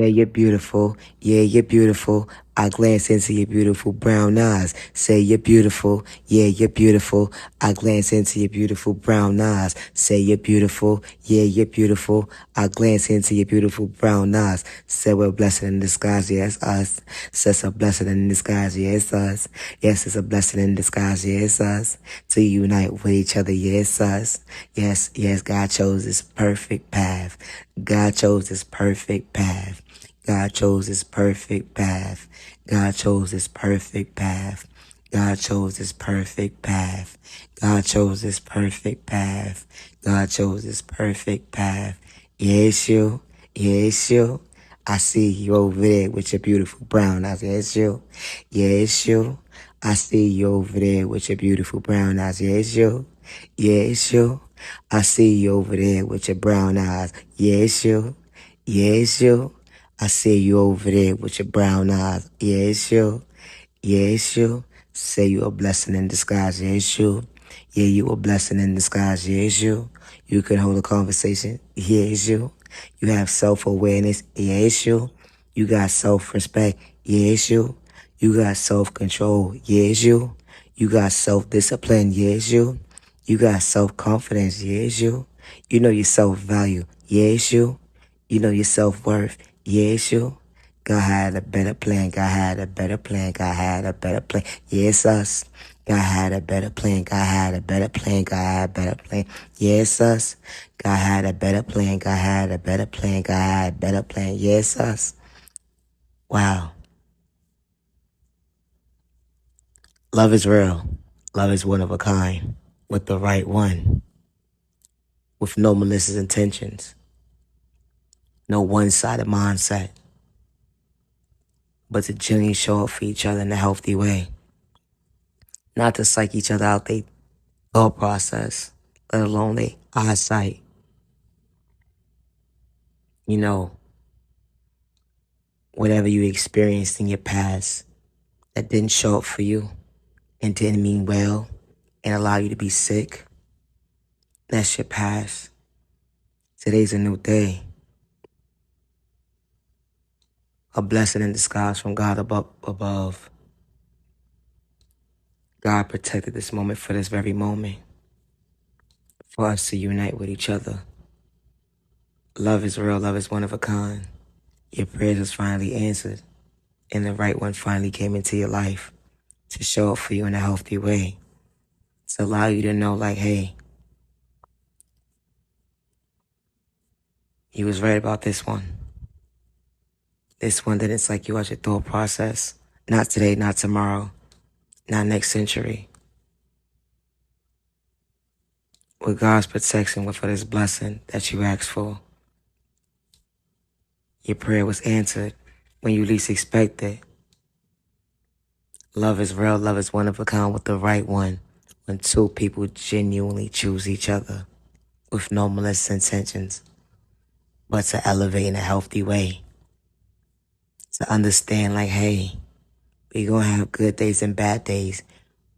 Say you're beautiful. Yeah, you're beautiful. I glance into your beautiful brown eyes. Say you're beautiful. Yeah, you're beautiful. I glance into your beautiful brown eyes. Say you're beautiful. Yeah, you're beautiful. I glance into your beautiful brown eyes. Say we're a blessing in disguise. Yes, us. Says a blessing in disguise. Yes, us. Yes, it's a blessing in disguise. Yes, us. To unite with each other. Yes, us. Yes, yes, God chose this perfect path. God chose this perfect path. God chose this perfect path. God chose this perfect path. God chose this perfect path. God chose this perfect path. God chose this perfect path. Yes, you. Yes, you. I see you over there with your beautiful brown eyes. Yes, you. Yes, you. I see you over there with your beautiful brown eyes. Yes, you. Yes, you. I see you over there with your brown eyes. Yes, you. Yes, you. I see you over there with your brown eyes. Yes, you. Yes, you. Say you a blessing in disguise. Yes, you. Yeah, you a blessing in disguise. Yes, you. You can hold a conversation. Yes, you. You have self-awareness. Yes, you. You got self-respect. Yes, you. You got self-control. Yes, you. You got self-discipline. Yes, you. You got self-confidence. Yes, you. You know your self-value. Yes, you. You know your self-worth. Yes, you. God had a better plan. God had a better plan. God had a better plan. Yes, us. God had a better plan. God had a better plan. God had a better plan. Yes, us. God had a better plan. God had a better plan. God had a better plan. Yes, us. Wow. Love is real. Love is one of a kind. With the right one. With no malicious intentions. No one-sided mindset. But to genuinely show up for each other in a healthy way. Not to psych each other out they thought process, let alone their eyesight. You know, whatever you experienced in your past that didn't show up for you and didn't mean well and allow you to be sick, that's your past. Today's a new day. A blessing in disguise from God above. God protected this moment for this very moment. For us to unite with each other. Love is real. Love is one of a kind. Your prayers was finally answered. And the right one finally came into your life to show up for you in a healthy way. To allow you to know, like, hey, you was right about this one. This one didn't psych you out your thought process. Not today, not tomorrow, not next century. With God's protection, with this blessing that you asked for, your prayer was answered when you least expected. Love is real. Love is one of a kind with the right one. When two people genuinely choose each other with no malicious intentions, but to elevate in a healthy way. To understand, like, hey, we're going to have good days and bad days,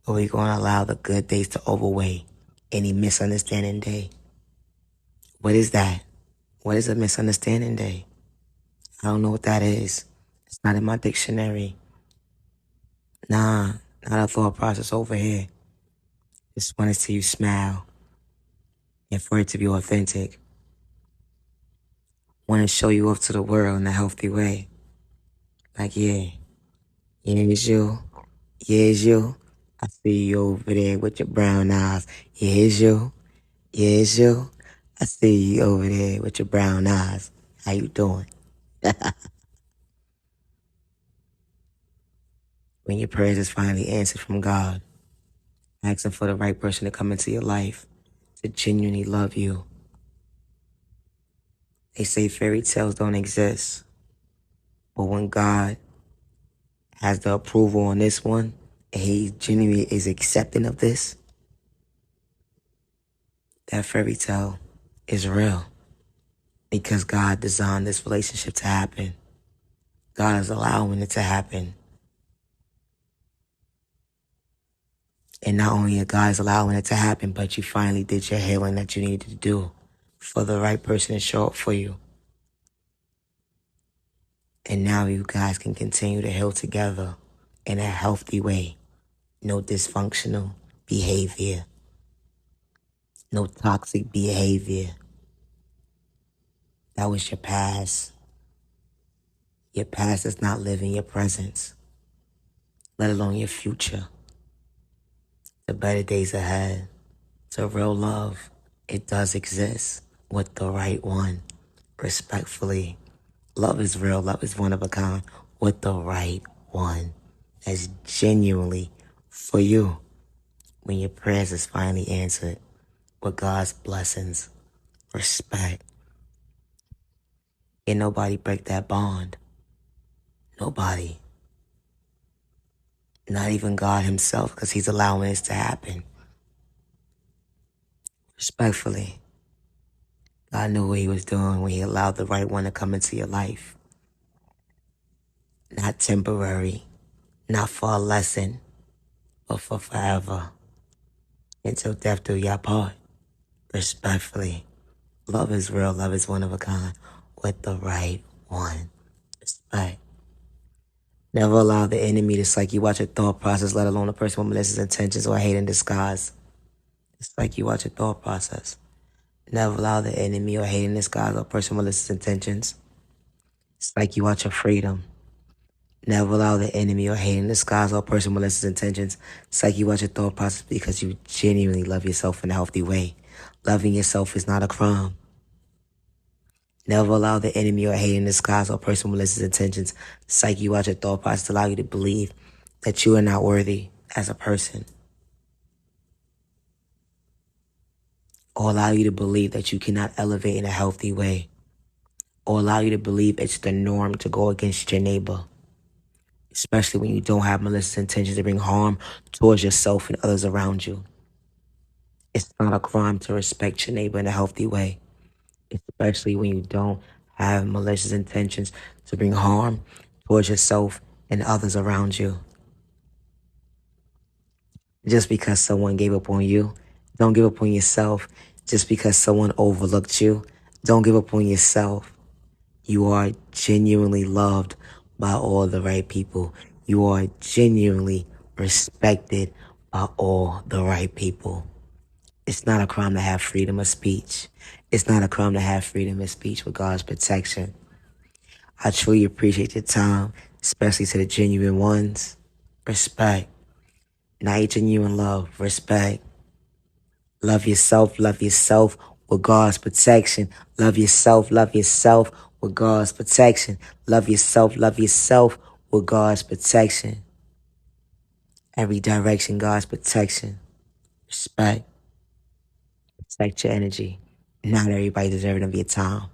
but we're going to allow the good days to overweigh any misunderstanding day. What is that? What is a misunderstanding day? I don't know what that is. It's not in my dictionary. Nah, not a thought process over here. Just want to see you smile and for it to be authentic. Want to show you off to the world in a healthy way. Like, yeah, it's you. Yeah, it's you. I see you over there with your brown eyes. Yeah, it's you. Yeah, it's you. I see you over there with your brown eyes. How you doing? When your prayers is finally answered from God, asking for the right person to come into your life to genuinely love you. They say fairy tales don't exist, but when God has the approval on this one, and he genuinely is accepting of this, that fairy tale is real. Because God designed this relationship to happen. God is allowing it to happen. And not only are God allowing it to happen, but you finally did your healing that you needed to do for the right person to show up for you. And now you guys can continue to heal together in a healthy way. No dysfunctional behavior. No toxic behavior. That was your past. Your past does not live in your presence, let alone your future. The better days ahead. The real love, it does exist with the right one. Respectfully, love is real. Love is one of a kind with the right one. That's genuinely for you when your prayers is finally answered with God's blessings. Respect. Ain't nobody break that bond. Nobody. Not even God himself, because he's allowing this to happen. Respectfully, God knew what he was doing when he allowed the right one to come into your life. Not temporary, not for a lesson, but for forever. Until death do y'all part. Respectfully, love is real, love is one of a kind, with the right one. Respect. Never allow the enemy to psych you out your thought process, let alone a person with malicious intentions or hate in disguise. It's like you watch your thought process. Never allow the enemy or hate in disguise or a person with malicious intentions. It's like you watch your freedom. Never allow the enemy or hate in disguise or a person with malicious intentions. It's like you watch your thought process because you genuinely love yourself in a healthy way. Loving yourself is not a crime. Never allow the enemy or hate in disguise or a person with malicious intentions. It's like you watch your thought process to allow you to believe that you are not worthy as a person. Or allow you to believe that you cannot elevate in a healthy way. Or allow you to believe it's the norm to go against your neighbor. Especially when you don't have malicious intentions to bring harm towards yourself and others around you. It's not a crime to respect your neighbor in a healthy way. Especially when you don't have malicious intentions to bring harm towards yourself and others around you. Just because someone gave up on you, don't give up on yourself. Just because someone overlooked you, don't give up on yourself. You are genuinely loved by all the right people. You are genuinely respected by all the right people. It's not a crime to have freedom of speech. It's not a crime to have freedom of speech with God's protection. I truly appreciate your time, especially to the genuine ones. Respect. Not your genuine love. Respect. Love yourself with God's protection. Love yourself with God's protection. Love yourself with God's protection. Every direction, God's protection. Respect. Protect your energy. Not everybody deserves of your time.